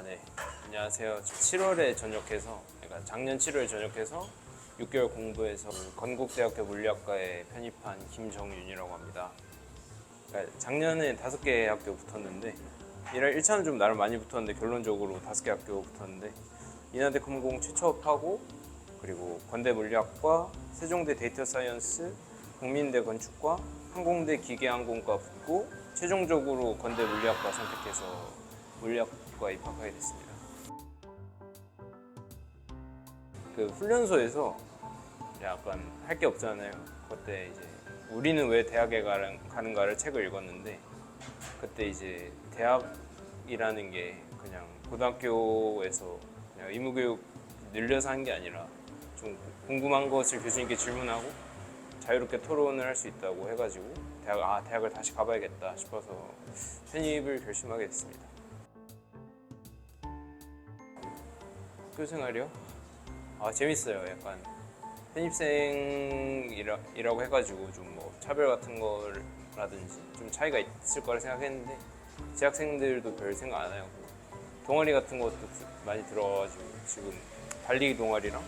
네. 안녕하세요. 7월에 전역해서, 그러니까 작년 7월에 전역해서 6개월 공부해서 건국대학교 물리학과에 편입한 김정윤이라고 합니다. 그러니까 작년에 5개 학교 붙었는데 1차는 좀 나름 많이 붙었는데 결론적으로 5개 학교 붙었는데 인하대 컴공 최초업하고 그리고 건대 물리학과, 세종대 데이터 사이언스, 국민대 건축과, 항공대 기계항공과 붙고 최종적으로 건대 물리학과 선택해서 물리학과에 입학하게 됐습니다. 그 훈련소에서 약간 할 게 없잖아요. 그때 이제 우리는 왜 대학에 가는가를 책을 읽었는데 그때 이제 대학이라는 게 그냥 고등학교에서 그냥 의무교육 늘려서 한 게 아니라 좀 궁금한 것을 교수님께 질문하고 자유롭게 토론을 할 수 있다고 해가지고 대학을 다시 가봐야겠다 싶어서 편입을 결심하게 됐습니다. 학교 생활이요? 재밌어요. 약간 편입생이라고 해가지고 좀 뭐 차별 같은 거라든지 좀 차이가 있을 거라 생각했는데 재학생들도 별 생각 안 하고 동아리 같은 것도 많이 들어가지고 지금 달리기 동아리랑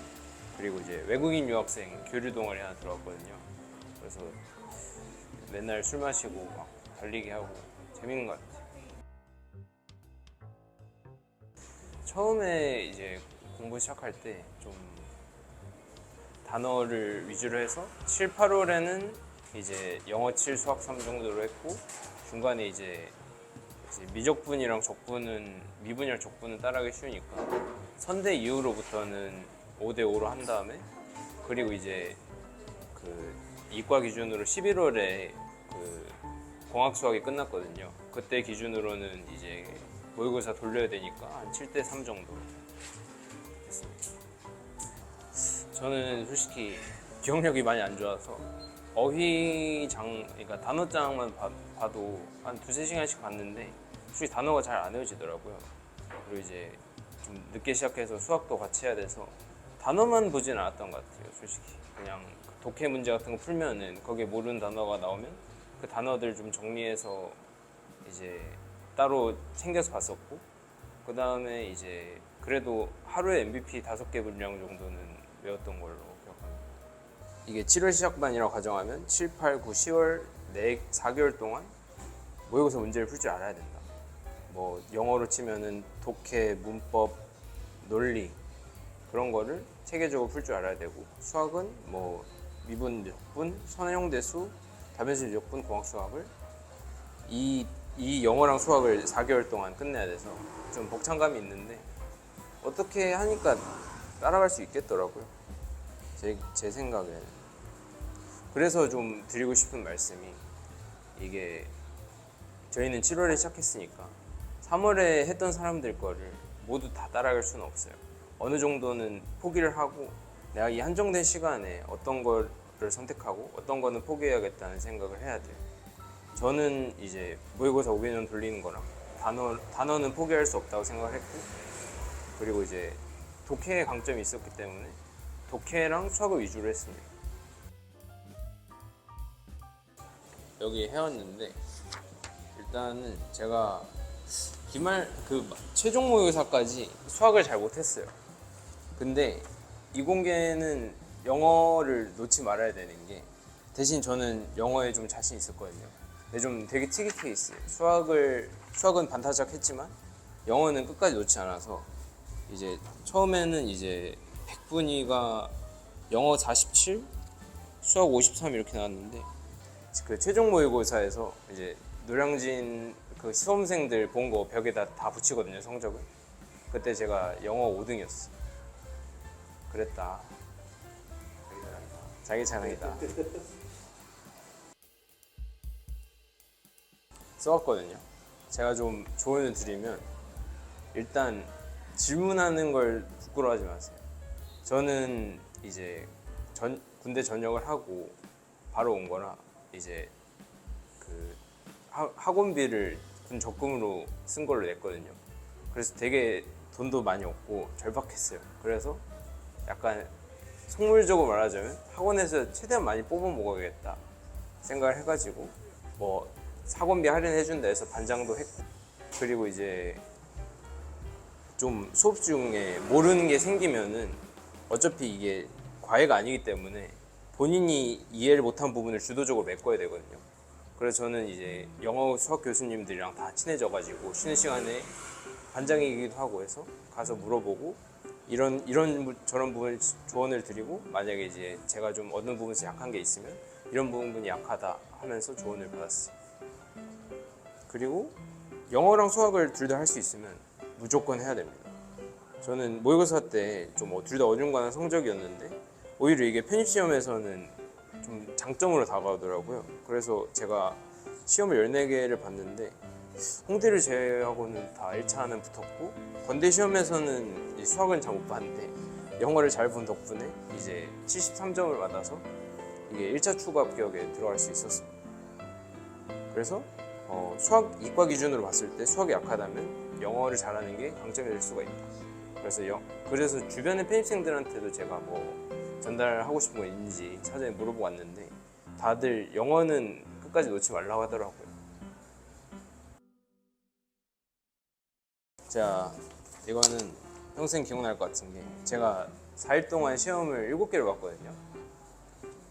그리고 이제 외국인 유학생 교류 동아리 하나 들어갔거든요. 그래서 맨날 술 마시고 막 달리기 하고 재밌는 것 같아요. 처음에 이제 공부 시작할 때 좀 단어를 위주로 해서 7, 8월에는 이제 영어 7, 수학 3 정도로 했고 중간에 이제 미적분이랑 적분은 미분이랑 적분은 따라하기 쉬우니까 선대 이후로부터는 5대5로 한 다음에 그리고 이제 그 이과 기준으로 11월에 그 공학 수학이 끝났거든요. 그때 기준으로는 이제 모의고사 돌려야 되니까 한 7대3 정도 했습니다. 저는 솔직히 기억력이 많이 안 좋아서 그러니까 단어장만 봐도 한 2-3시간씩 봤는데 솔직히 단어가 잘 안 외워지더라고요. 그리고 이제 좀 늦게 시작해서 수학도 같이 해야 돼서 단어만 보진 않았던 것 같아요. 솔직히 그냥 독해 문제 같은 거 풀면은 거기에 모르는 단어가 나오면 그 단어들 좀 정리해서 이제 따로 챙겨서 봤었고 그 다음에 이제 그래도 하루에 MVP 5개 분량 정도는 외웠던 걸로 기억합니다. 이게 7월 시작반이라고 가정하면 7, 8, 9, 10월 4개월 동안 모의고사 문제를 풀 줄 알아야 된다. 뭐 영어로 치면은 독해, 문법, 논리 그런 거를 체계적으로 풀 줄 알아야 되고 수학은 뭐 미분, 적분, 선형대수, 다변수, 미적분, 공학 수학을 이 영어랑 수학을 4개월 동안 끝내야 돼서 좀 벅찬감이 있는데 어떻게 하니까 따라갈 수 있겠더라고요. 제 생각에는. 그래서 좀 드리고 싶은 말씀이 이게 저희는 7월에 시작했으니까 3월에 했던 사람들 거를 모두 다 따라갈 수는 없어요. 어느 정도는 포기를 하고 내가 이 한정된 시간에 어떤 거를 선택하고 어떤 거는 포기해야겠다는 생각을 해야 돼요. 저는 이제 모의고사 5개년 돌리는 거랑 단어는 포기할 수 없다고 생각을 했고 그리고 이제 독해의 강점이 있었기 때문에 독해랑 수학을 위주로 했습니다. 여기 해왔는데 일단은 제가 최종 모의고사까지 수학을 잘 못했어요. 근데 이공계는 영어를 놓지 말아야 되는 게 대신 저는 영어에 좀 자신 있었거든요. 근데 좀 되게 특이 케이스예요. 수학은 반타작 했지만 영어는 끝까지 놓지 않아서 이제 처음에는 이제 100분위가 영어 47, 수학 53 이렇게 나왔는데 그 최종 모의고사에서 이제 노량진 그 시험생들 본 거 벽에다 다 붙이거든요, 성적을. 그때 제가 영어 5등이었어. 그랬다. 자기 자랑이다. 써왔거든요. 제가 좀 조언을 드리면 일단 질문하는 걸 부끄러워하지 마세요. 저는 이제 군대 전역을 하고 바로 온 거라 이제 그 학원비를 군 적금으로 쓴 걸로 냈거든요. 그래서 되게 돈도 많이 없고 절박했어요. 그래서 약간 속물적으로 말하자면 학원에서 최대한 많이 뽑아 먹어야겠다 생각을 해가지고 뭐 학원비 할인해준다 해서 반장도 했고 그리고 이제 좀 수업 중에 모르는 게 생기면은 어차피 이게 과외가 아니기 때문에 본인이 이해를 못한 부분을 주도적으로 메꿔야 되거든요. 그래서 저는 이제 영어 수학 교수님들이랑 다 친해져가지고 쉬는 시간에 반장이기도 하고 해서 가서 물어보고 이런 저런 부분 조언을 드리고, 만약에 이제 제가 좀 어느 부분에서 약한 게 있으면 이런 부분이 약하다 하면서 조언을 받았어요. 그리고 영어랑 수학을 둘 다 할 수 있으면 무조건 해야 됩니다. 저는 모의고사 때 좀 둘 다 어중간한 성적이었는데 오히려 이게 편입시험에서는 좀 장점으로 다가오더라고요. 그래서 제가 시험을 14개를 봤는데 홍대를 제외하고는 다 1차는 붙었고, 건대 시험에서는 이 수학은 잘 못 봤는데 영어를 잘 본 덕분에 이제 73점을 받아서 이게 1차 추가 합격에 들어갈 수 있었습니다. 그래서 수학 이과 기준으로 봤을 때 수학이 약하다면 영어를 잘하는 게 강점이 될 수가 있다. 그래서 주변의 편입생들한테도 제가 뭐 전달하고 싶은 거 있는지 사전에 물어보고 왔는데 다들 영어는 끝까지 놓지 말라고 하더라고요. 자, 이거는 평생 기억날 것 같은 게, 제가 4일 동안 시험을 7개를 봤거든요.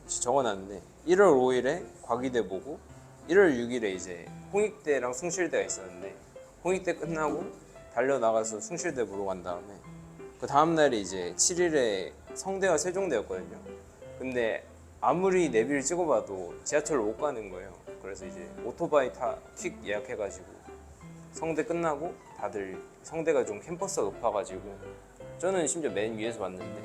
적어놨는데 1월 5일에 과기대 보고 1월 6일에 이제 홍익대랑 숭실대가 있었는데 홍익대 끝나고 달려나가서 숭실대 보러 간 다음에 그 다음날이 이제 7일에 성대와 세종대였거든요. 근데 아무리 내비를 찍어봐도 지하철을 못 가는 거예요. 그래서 이제 오토바이 퀵 예약해가지고 성대 끝나고, 다들 성대가 좀 캠퍼스가 높아가지고 저는 심지어 맨 위에서 봤는데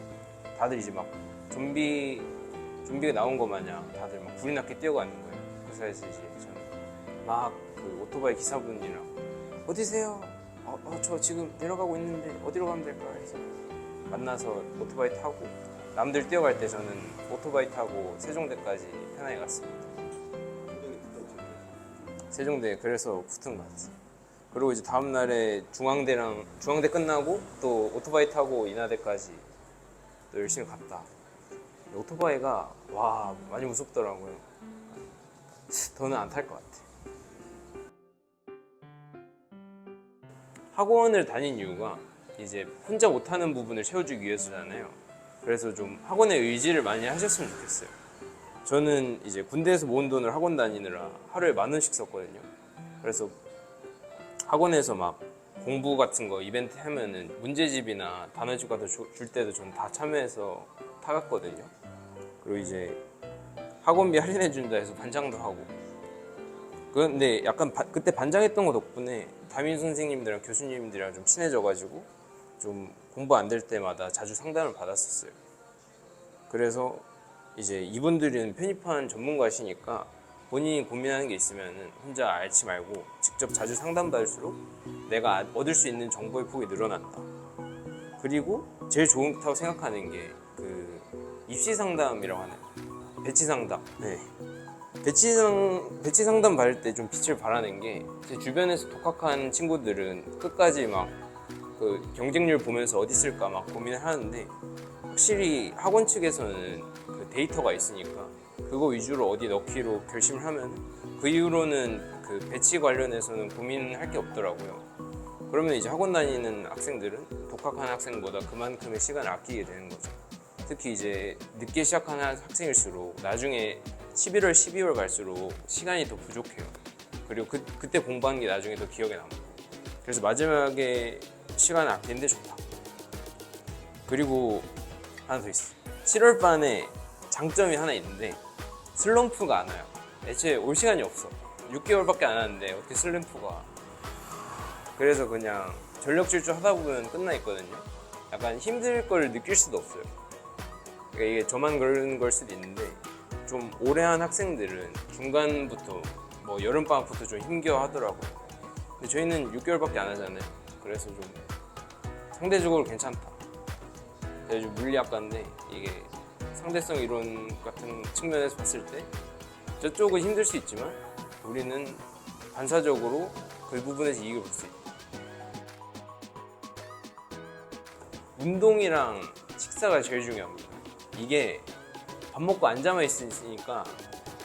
다들 이제 막 좀비가 나온 거 마냥 다들 막 불이 났게 뛰어가는 거예요. 그래서 이제 저는 막 그 오토바이 기사분이랑 어디세요? 저 지금 내려가고 있는데 어디로 가면 될까요? 해서 만나서 오토바이 타고, 남들 뛰어갈 때 저는 오토바이 타고 세종대까지 편하게 갔습니다. 세종대 그래서 붙은 것 같아요. 그리고 이제 다음날에 중앙대 끝나고 또 오토바이 타고 인하대까지 또 열심히 갔다. 오토바이가 많이 무섭더라고요. 더는 안 탈 것 같아. 학원을 다닌 이유가 이제 혼자 못하는 부분을 채워주기 위해서잖아요. 그래서 좀 학원에 의지를 많이 하셨으면 좋겠어요. 저는 이제 군대에서 모은 돈을 학원 다니느라 하루에 10,000원씩 썼거든요. 그래서 학원에서 막 공부 같은 거 이벤트 하면은 문제집이나 단어집 같은 거 줄 때도 전 다 참여해서 타갔거든요. 그리고 이제 학원비 할인해준다 해서 반장도 하고. 근데 약간 그때 반장했던 거 덕분에 담임 선생님들이랑 교수님들이랑 좀 친해져가지고 좀 공부 안 될 때마다 자주 상담을 받았었어요. 그래서 이제 이분들은 편입한 전문가시니까 본인이 고민하는 게 있으면 혼자 앓지 말고 직접 자주 상담받을수록 내가 얻을 수 있는 정보의 폭이 늘어난다. 그리고 제일 좋다고 생각하는 게 그 입시 상담이라고 하나요? 배치 상담. 네. 배치 상담 받을 때 좀 빛을 발하는 게, 제 주변에서 독학한 친구들은 끝까지 막 그 경쟁률 보면서 어디 쓸까 막 고민을 하는데, 확실히 학원 측에서는 그 데이터가 있으니까 그거 위주로 어디 넣기로 결심을 하면 그 이후로는 그 배치 관련해서는 고민할 게 없더라고요. 그러면 이제 학원 다니는 학생들은 독학한 학생보다 그만큼의 시간을 아끼게 되는 거죠. 특히 이제 늦게 시작하는 학생일수록 나중에 11월, 12월 갈수록 시간이 더 부족해요. 그리고 그때 공부하는 게 나중에 더 기억에 남고. 그래서 마지막에 시간을 아끼는 데 좋다. 그리고 하나 더 있어. 7월 반에 장점이 하나 있는데 슬럼프가 안 와요. 애초에 올 시간이 없어. 6개월밖에 안 하는데 어떻게 슬럼프가. 그래서 그냥 전력 질주 하다 보면 끝나 있거든요. 약간 힘들 걸 느낄 수도 없어요. 그러니까 이게 저만 그런 걸 수도 있는데, 좀 오래 한 학생들은 중간부터 뭐 여름방학부터 좀 힘겨워 하더라고요. 근데 저희는 6개월밖에 안 하잖아요. 그래서 좀 상대적으로 괜찮다. 제가 좀 물리학과인데 이게 상대성 이론 같은 측면에서 봤을 때 저쪽은 힘들 수 있지만 우리는 반사적으로 그 부분에서 이익을 볼 수 있다. 운동이랑 식사가 제일 중요합니다. 이게 밥 먹고 앉아만 있으니까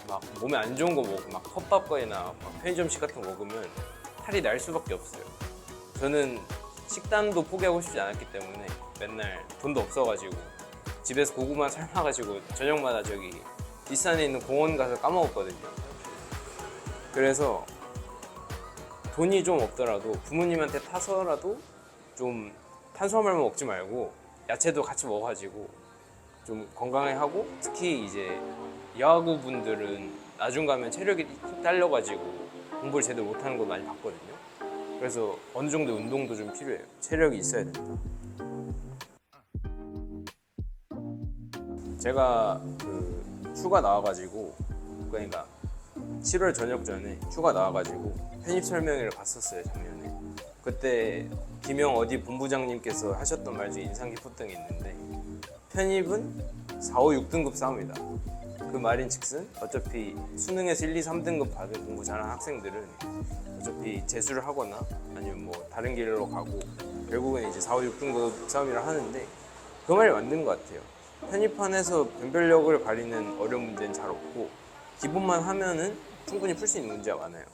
막 몸에 안 좋은 거 먹고 막 컵밥거리나 막 편의점식 같은 거 먹으면 탈이 날 수밖에 없어요. 저는 식단도 포기하고 싶지 않았기 때문에 맨날 돈도 없어가지고 집에서 고구마 삶아가지고 저녁마다 저기 뒷산에 있는 공원 가서 까먹었거든요. 그래서 돈이 좀 없더라도 부모님한테 타서라도 좀 탄수화물만 먹지 말고 야채도 같이 먹어가지고 좀 건강하게 하고, 특히 이제 여하고 분들은 나중 가면 체력이 툭 딸려가지고 공부를 제대로 못하는 거 많이 봤거든요. 그래서 어느 정도 운동도 좀 필요해요. 체력이 있어야 된다. 제가 그 휴가 나와가지고, 그러니까 7월 저녁 전에 휴가 나와가지고 편입 설명회를 갔었어요, 작년에. 그때 김영 어디 본부장님께서 하셨던 말 중에 인상 깊었던 게 있는데, 편입은 4, 5, 6등급 싸움이다. 그 말인 즉슨 어차피 수능에서 1, 2, 3등급 받은 공부 잘하는 학생들은 어차피 재수를 하거나 아니면 뭐 다른 길로 가고 결국은 이제 4, 5, 6등급 싸움이라 하는데, 그 말이 맞는 것 같아요. 편입판에서 변별력을 가리는 어려운 문제는 잘 없고 기본만 하면은 충분히 풀 수 있는 문제가 많아요.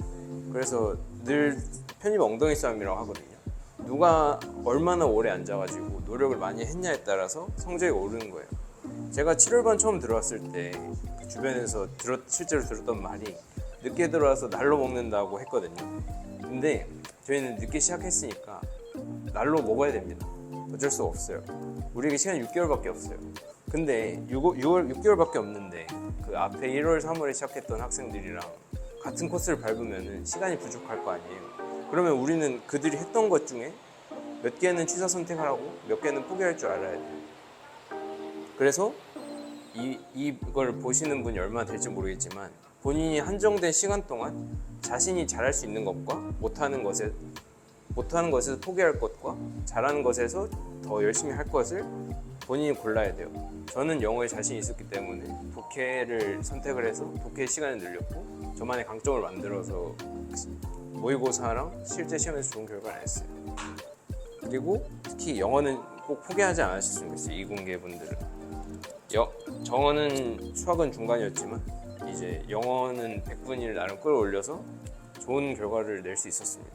그래서 늘 편입 엉덩이 싸움이라고 하거든요. 누가 얼마나 오래 앉아가지고 노력을 많이 했냐에 따라서 성적이 오르는 거예요. 제가 7월반 처음 들어왔을 때 그 주변에서 실제로 들었던 말이 늦게 들어와서 날로 먹는다고 했거든요. 근데 저희는 늦게 시작했으니까 날로 먹어야 됩니다. 어쩔 수가 없어요. 우리에게 시간이 6개월밖에 없어요. 근데 6개월밖에 없는데 그 앞에 1월, 3월에 시작했던 학생들이랑 같은 코스를 밟으면 시간이 부족할 거 아니에요. 그러면 우리는 그들이 했던 것 중에 몇 개는 취사 선택을 하고 몇 개는 포기할 줄 알아야 돼요. 그래서 이걸 보시는 분이 얼마나 될지 모르겠지만, 본인이 한정된 시간 동안 자신이 잘할 수 있는 것과 못하는 것에서 포기할 것과 잘하는 것에서 더 열심히 할 것을 본인이 골라야 돼요. 저는 영어에 자신이 있었기 때문에 독해를 선택을 해서 독해 시간을 늘렸고 저만의 강점을 만들어서 모의고사랑 실제 시험에서 좋은 결과를 냈어요. 그리고 특히 영어는 꼭 포기하지 않으셨으면 좋겠어요. 이공계 분들은. 정어는 수학은 중간이었지만 이제 영어는 100분위를 나름 끌어올려서 좋은 결과를 낼 수 있었습니다.